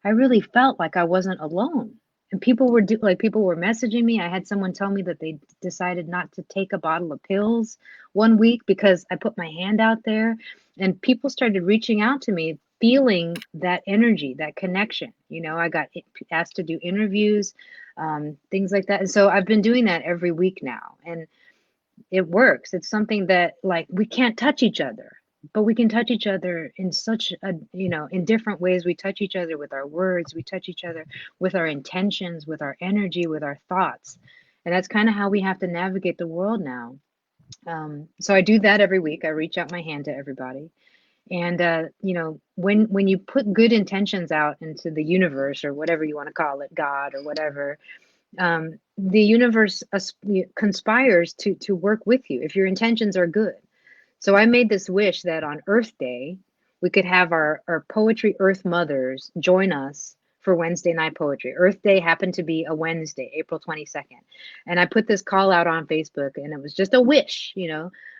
I really felt like I wasn't alone. And people were people were messaging me. I had someone tell me that they decided not to take a bottle of pills one week because I put my hand out there, and people started reaching out to me, feeling that energy, that connection. I got asked to do interviews, things like that. And so I've been doing that every week now, and it works. It's something that, like, we can't touch each other, but we can touch each other in such a, in different ways. We touch each other with our words, we touch each other with our intentions, with our energy, with our thoughts. And that's kind of how we have to navigate the world now. So I do that every week. I reach out my hand to everybody. And when you put good intentions out into the universe, or whatever you want to call it, God or whatever, the universe conspires to work with you if your intentions are good. So I made this wish that on Earth Day, we could have our Poetry Earth Mothers join us for Wednesday night poetry. Earth Day happened to be a Wednesday, April 22nd. And I put this call out on Facebook, and it was just a wish.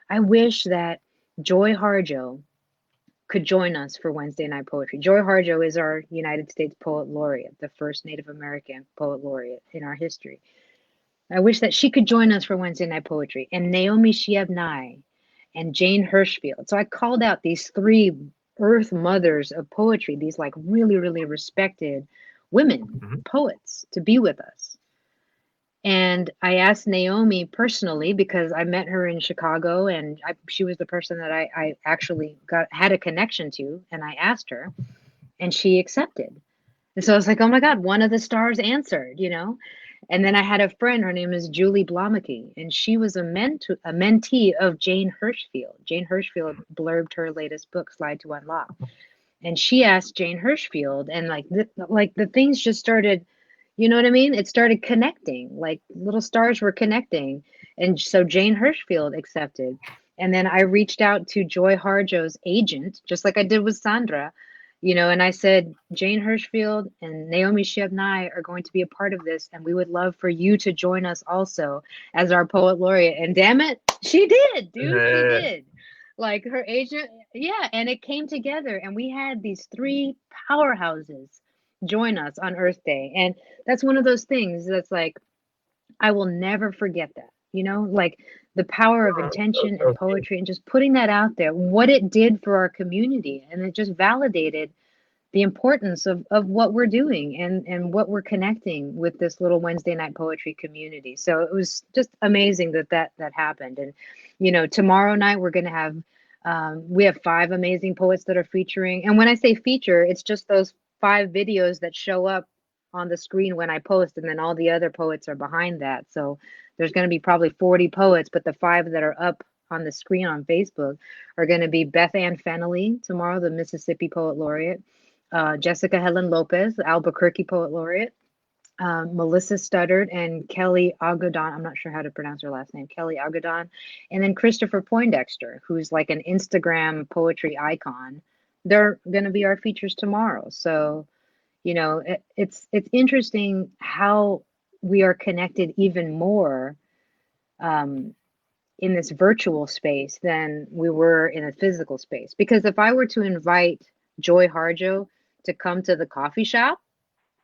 I wish that Joy Harjo could join us for Wednesday night poetry. Joy Harjo is our United States Poet Laureate, the first Native American Poet Laureate in our history. I wish that she could join us for Wednesday night poetry, and Naomi Shihab Nye and Jane Hirschfield. So I called out these three earth mothers of poetry, these like really, really respected women, poets, to be with us. And I asked Naomi personally, because I met her in Chicago, and she was the person that I actually had a connection to. And I asked her, and she accepted. And so I was like, oh my God, one of the stars answered. And then I had a friend, her name is Julie Blomeke, and she was a mentee of Jane Hirschfield. Jane Hirschfield blurbed her latest book, Slide to Unlock. And she asked Jane Hirschfield, and the things just started, you know what I mean? It started connecting, like little stars were connecting. And so Jane Hirschfield accepted. And then I reached out to Joy Harjo's agent, just like I did with Sandra, and I said, Jane Hirschfield and Naomi Shihab Nye are going to be a part of this, and we would love for you to join us also as our poet laureate. And damn it, she did, dude. She did. Like, her agent, yeah, and it came together, and we had these three powerhouses join us on Earth Day. And that's one of those things that's like, I will never forget that. like the power of intention and poetry and just putting that out there, what it did for our community. And it just validated the importance of what we're doing and what we're connecting with this little Wednesday night poetry community. So it was just amazing that happened. And, tomorrow night we're going to have, we have 5 amazing poets that are featuring. And when I say feature, it's just those 5 videos that show up on the screen when I post, and then all the other poets are behind that. So there's going to be probably 40 poets, but the 5 that are up on the screen on Facebook are going to be Beth Ann Fennelly tomorrow, the Mississippi Poet Laureate, Jessica Helen Lopez, Albuquerque Poet Laureate, Melissa Studdard, and Kelly Agodon. I'm not sure how to pronounce her last name, Kelly Agodon, and then Christopher Poindexter, who's like an Instagram poetry icon. They're going to be our features tomorrow. So, it's interesting how we are connected even more in this virtual space than we were in a physical space. Because if I were to invite Joy Harjo to come to the coffee shop,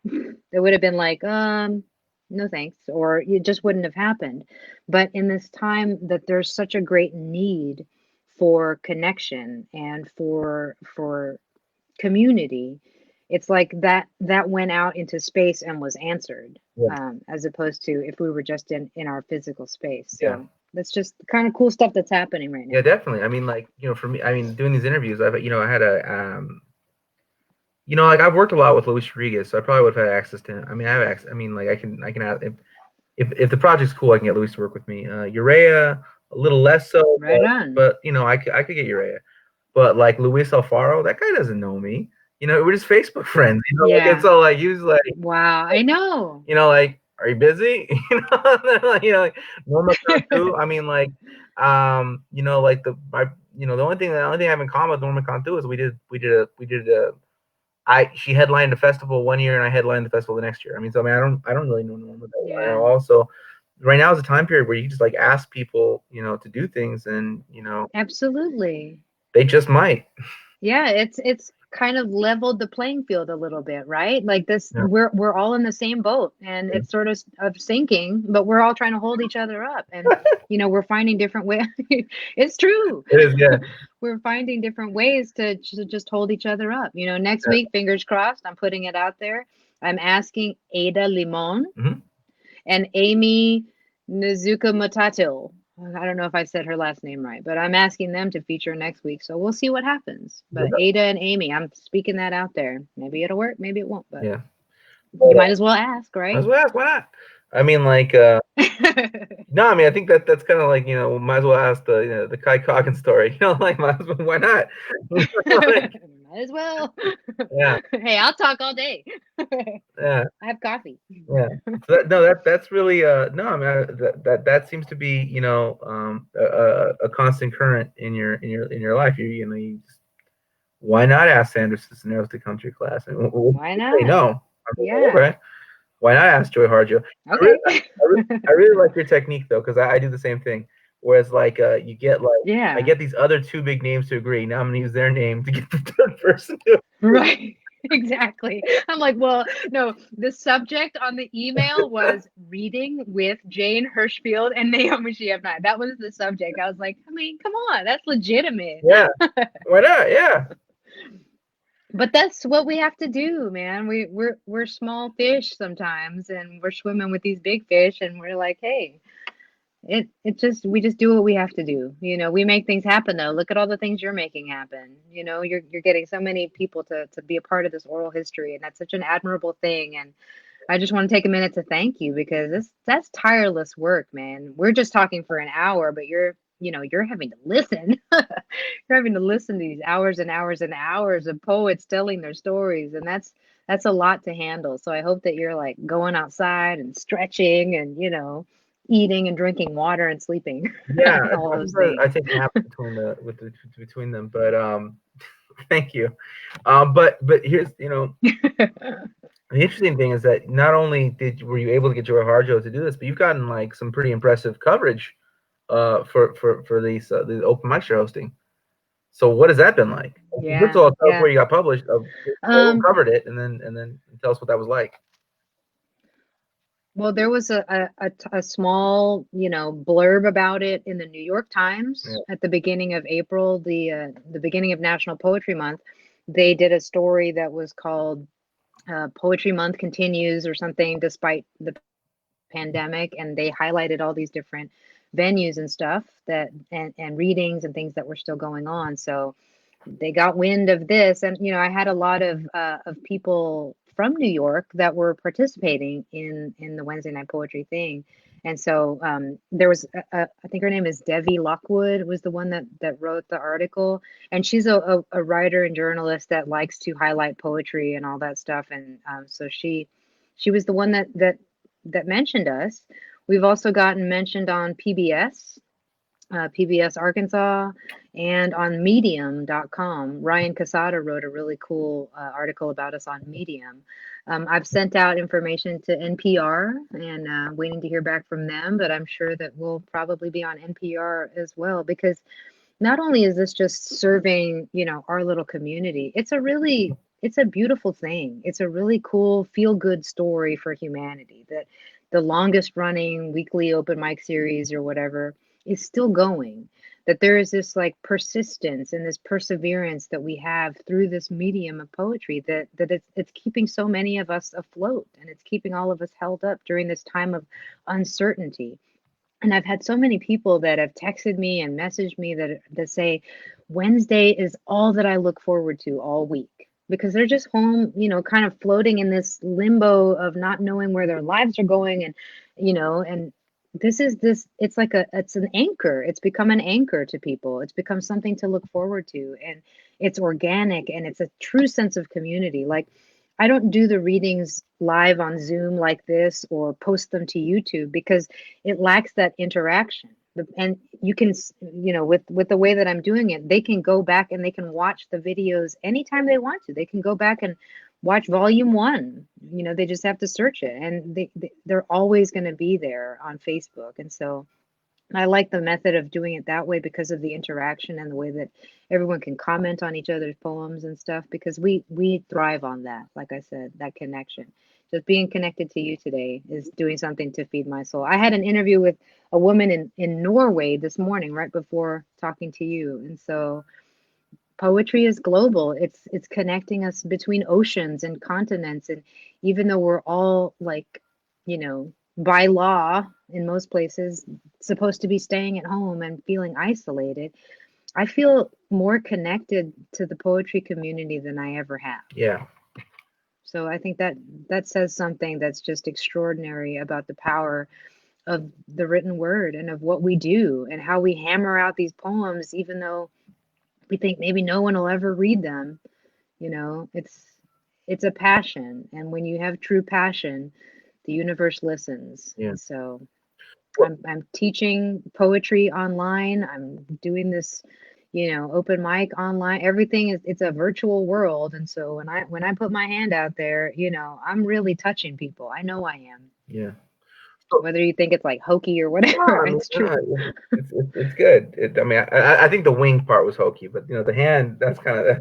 it would have been like, no thanks, or it just wouldn't have happened. But in this time that there's such a great need for connection and for community, it's like that went out into space and was answered, as opposed to if we were just in our physical space. So that's just the kind of cool stuff that's happening right now. Yeah, definitely. I mean, like, for me, I mean, doing these interviews, I had a like I've worked a lot with Luis Rodriguez, so I probably would have had access to him. I mean, I have access. I mean, like I can ask if the project's cool, I can get Luis to work with me. Urea, a little less so, right on. But I could get Urea. But like Luis Alfaro, that guy doesn't know me. We're just Facebook friends. Like, it's all like he was like, wow, I know. Like, are you busy? Like Norma Cantu. I mean, like, like the only thing I have in common with Norma Cantu is she headlined a festival one year and I headlined the festival the next year. I mean, I don't really know Norma that well. Also, right now is a time period where you just like ask people, to do things, and absolutely, they just might. Yeah, it's kind of leveled the playing field a little bit, right? Like this, we're all in the same boat, and it's sort of sinking, but we're all trying to hold each other up, and we're finding different ways. It's true. It is, yeah. We're finding different ways to just hold each other up. Next week, fingers crossed, I'm putting it out there. I'm asking Ada Limon and Amy Nizuka Matatil. I don't know if I said her last name right, but I'm asking them to feature next week. So we'll see what happens. But Ada and Amy, I'm speaking that out there. Maybe it'll work, maybe it won't. But yeah, you might as well ask, right? Might as well ask. Why not? I mean, like, no, I mean, I think that's kind of like, might as well ask the Kai Coggin story. Like, might as well, why not? Like, might as well. Yeah. Hey, I'll talk all day. Yeah. I have coffee. Yeah. So that's really no, I mean, that seems to be a constant current in your life. You just, why not ask Sandra Cisneros to come to your class? Why not? No. Yeah. Okay. Why not ask Joy Harjo? Okay. I really like your technique though, because I do the same thing. Whereas like you get like I get these other 2 big names to agree. Now I'm gonna use their name to get the 3rd person to agree. Right. Exactly. I'm like, well, no, the subject on the email was reading with Jane Hirschfield and Naomi Shihab. That was the subject. I was like, I mean, come on, that's legitimate. Yeah. Why not? Yeah. But that's what we have to do, man. We're small fish sometimes, and we're swimming with these big fish, and we're like, hey, we just do what we have to do. We make things happen though. Look at all the things you're making happen. You're getting so many people to be a part of this oral history, and that's such an admirable thing. And I just want to take a minute to thank you, because that's tireless work, man. We're just talking for an hour, but you're having to listen. You're having to listen to these hours and hours and hours of poets telling their stories, and that's a lot to handle. So I hope that you're like going outside and stretching and eating and drinking water and sleeping. Yeah, all those things. I take naps between them, but thank you. But here's the interesting thing is that not only were you able to get Joy Harjo to do this, but you've gotten like some pretty impressive coverage for these the open mics you're hosting. So what has that been like? Yeah. First of all, tell us where you got published, who covered it, and then tell us what that was like. Well, there was a small, blurb about it in the New York Yeah. Times at the beginning of April, the beginning of National Poetry Month. They did a story that was called Poetry Month Continues or something despite the pandemic, and they highlighted all these different venues and stuff that and readings and things that were still going on. So they got wind of this, and I had a lot of people from New York that were participating in the Wednesday night poetry thing. And so there was I think her name is Devi Lockwood was the one that wrote the article, and she's a writer and journalist that likes to highlight poetry and all that stuff. And so she was the one that mentioned us. We've also gotten mentioned on PBS Arkansas, and on Medium.com. Ryan Casada wrote a really cool article about us on Medium. I've sent out information to NPR and waiting to hear back from them, but I'm sure that we'll probably be on NPR as well, because not only is this just serving, our little community, it's a beautiful thing. It's a really cool feel good story for humanity that the longest running weekly open mic series or whatever is still going. That there is this like persistence and this perseverance that we have through this medium of poetry that it's keeping so many of us afloat, and it's keeping all of us held up during this time of uncertainty. And I've had so many people that have texted me and messaged me that say Wednesday is all that I look forward to all week, because they're just home, kind of floating in this limbo of not knowing where their lives are going. And this it's like it's an anchor. It's become an anchor to people. It's become something to look forward to, and it's organic, and it's a true sense of community. Like, I don't do the readings live on Zoom like this or post them to YouTube because it lacks that interaction. And you can, with the way that I'm doing it, they can go back and they can watch the videos anytime they want to. They can go back and watch volume one. They just have to search it, and they're always going to be there on Facebook. And so I like the method of doing it that way because of the interaction and the way that everyone can comment on each other's poems and stuff, because we thrive on that. Like I said, that connection. Just being connected to you today is doing something to feed my soul. I had an interview with a woman in Norway this morning, right before talking to you. And so poetry is global. It's connecting us between oceans and continents. And even though we're all like, by law in most places supposed to be staying at home and feeling isolated, I feel more connected to the poetry community than I ever have. Yeah. So I think that says something that's just extraordinary about the power of the written word and of what we do and how we hammer out these poems, even though we think maybe no one will ever read them. It's a passion, and when you have true passion, the universe listens. Yeah. And so I'm teaching poetry online. I'm doing this, open mic online. Everything it's a virtual world. And so when I put my hand out there, I'm really touching people. I know I am. Yeah. Whether you think it's like hokey or whatever, it's true. It's good. I mean, I think the wing part was hokey, but the hand, that's kind of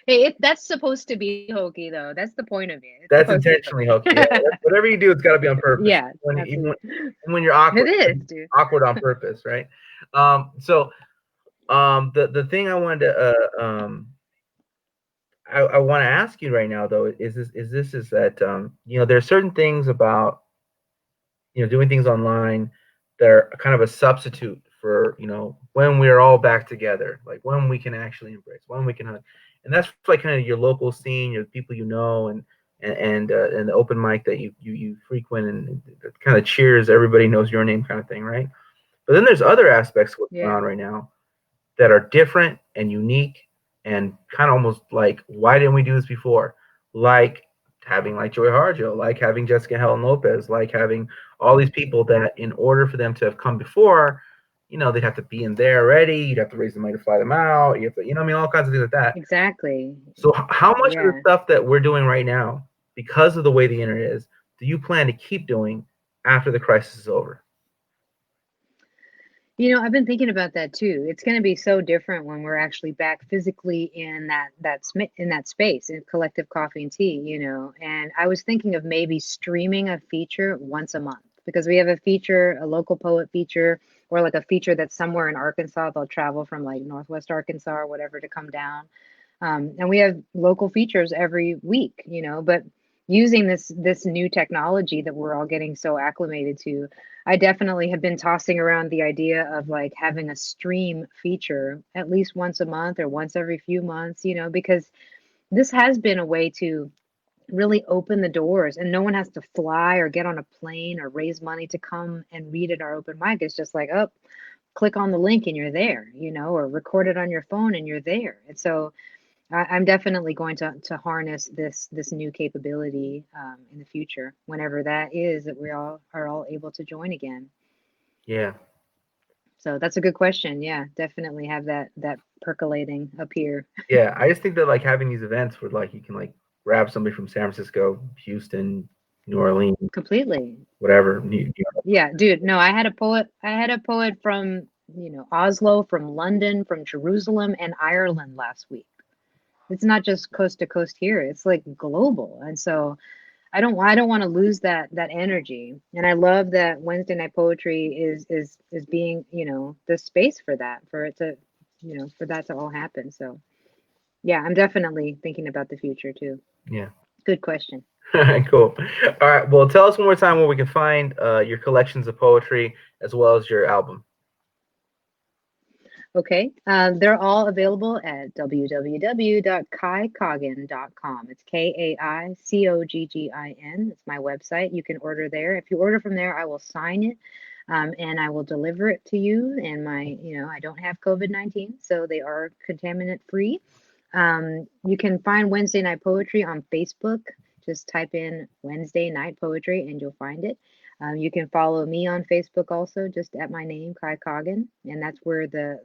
Hey, that's supposed to be hokey, though. That's the point of it. It's that's supposed to be intentionally hokey. Yeah. Whatever you do, it's got to be on purpose. Yeah, Even absolutely. when you're awkward, It is, dude. awkward on purpose, right? So the thing I wanted to I want to ask you right now, though, is that there are certain things about doing things online that are kind of a substitute for when we're all back together, like when we can actually embrace, when we can hug, and that's like kind of your local scene, your people and the open mic that you frequent, and it kind of cheers, everybody knows your name kind of thing, right? But then there's other aspects of what's going on right now that are different and unique and kind of almost like, why didn't we do this before? Like having like Joy Harjo, like having Jessica Helen Lopez, like having all these people that in order for them to have come before, they'd have to be in there already. You'd have to raise the money to fly them out. You have to, I mean, all kinds of things like that. Exactly. So how much of the stuff that we're doing right now, because of the way the internet is, do you plan to keep doing after the crisis is over? I've been thinking about that too. It's going to be so different when we're actually back physically in that space in collective coffee and tea, And I was thinking of maybe streaming a feature once a month because we have a feature, a local poet feature, or like a feature that's somewhere in Arkansas. They'll travel from like Northwest Arkansas or whatever to come down. And we have local features every week, but using this new technology that we're all getting so acclimated to, I definitely have been tossing around the idea of like having a stream feature at least once a month or once every few months, because this has been a way to really open the doors and no one has to fly or get on a plane or raise money to come and read at our open mic. It's just like, oh, click on the link and you're there, or record it on your phone and you're there. And so I'm definitely going to harness this new capability in the future, whenever that is that we all are all able to join again. Yeah. So that's a good question. Yeah, definitely have that percolating up here. Yeah, I just think that like having these events where like you can like grab somebody from San Francisco, Houston, New Orleans, Completely. whatever. New York. Yeah, dude. No, I had a poet from Oslo, from London, from Jerusalem, and Ireland last week. It's not just coast to coast here. It's like global, and so I don't want to lose that energy. And I love that Wednesday night poetry is being, the space for that, for it to, for that to all happen. So yeah, I'm definitely thinking about the future too. Yeah. Good question. All right, cool. All right. Well, tell us one more time where we can find your collections of poetry as well as your album. Okay. They're all available at www.kaicoggin.com. It's KAICOGGIN. It's my website. You can order there. If you order from there, I will sign it. And I will deliver it to you. And I don't have COVID-19, so they are contaminant free. You can find Wednesday Night Poetry on Facebook. Just type in Wednesday Night Poetry and you'll find it. You can follow me on Facebook also, just at my name, Kai Coggin, and that's where the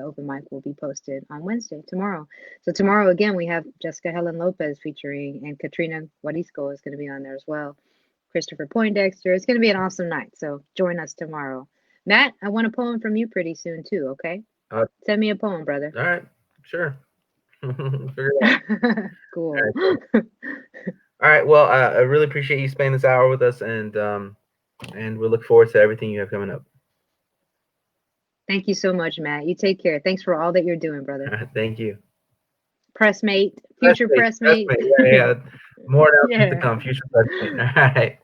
open mic will be posted on Wednesday, tomorrow. So tomorrow again, we have Jessica Helen Lopez featuring, and Katrina Guarisco is going to be on there as well. Christopher Poindexter. It's going to be an awesome night. So join us tomorrow. Matt, I want a poem from you pretty soon too. Okay, Uh, send me a poem, brother. all right. Sure. Figure it out. Cool. All right, cool. All right. Well, I really appreciate you spending this hour with us, and we look forward to everything you have coming up. Thank you so much, Matt. You take care. Thanks for all that you're doing, brother. Thank you. Pressmate, future pressmate. Yeah, yeah. More announcements to Yeah. come. Future pressmate. All right.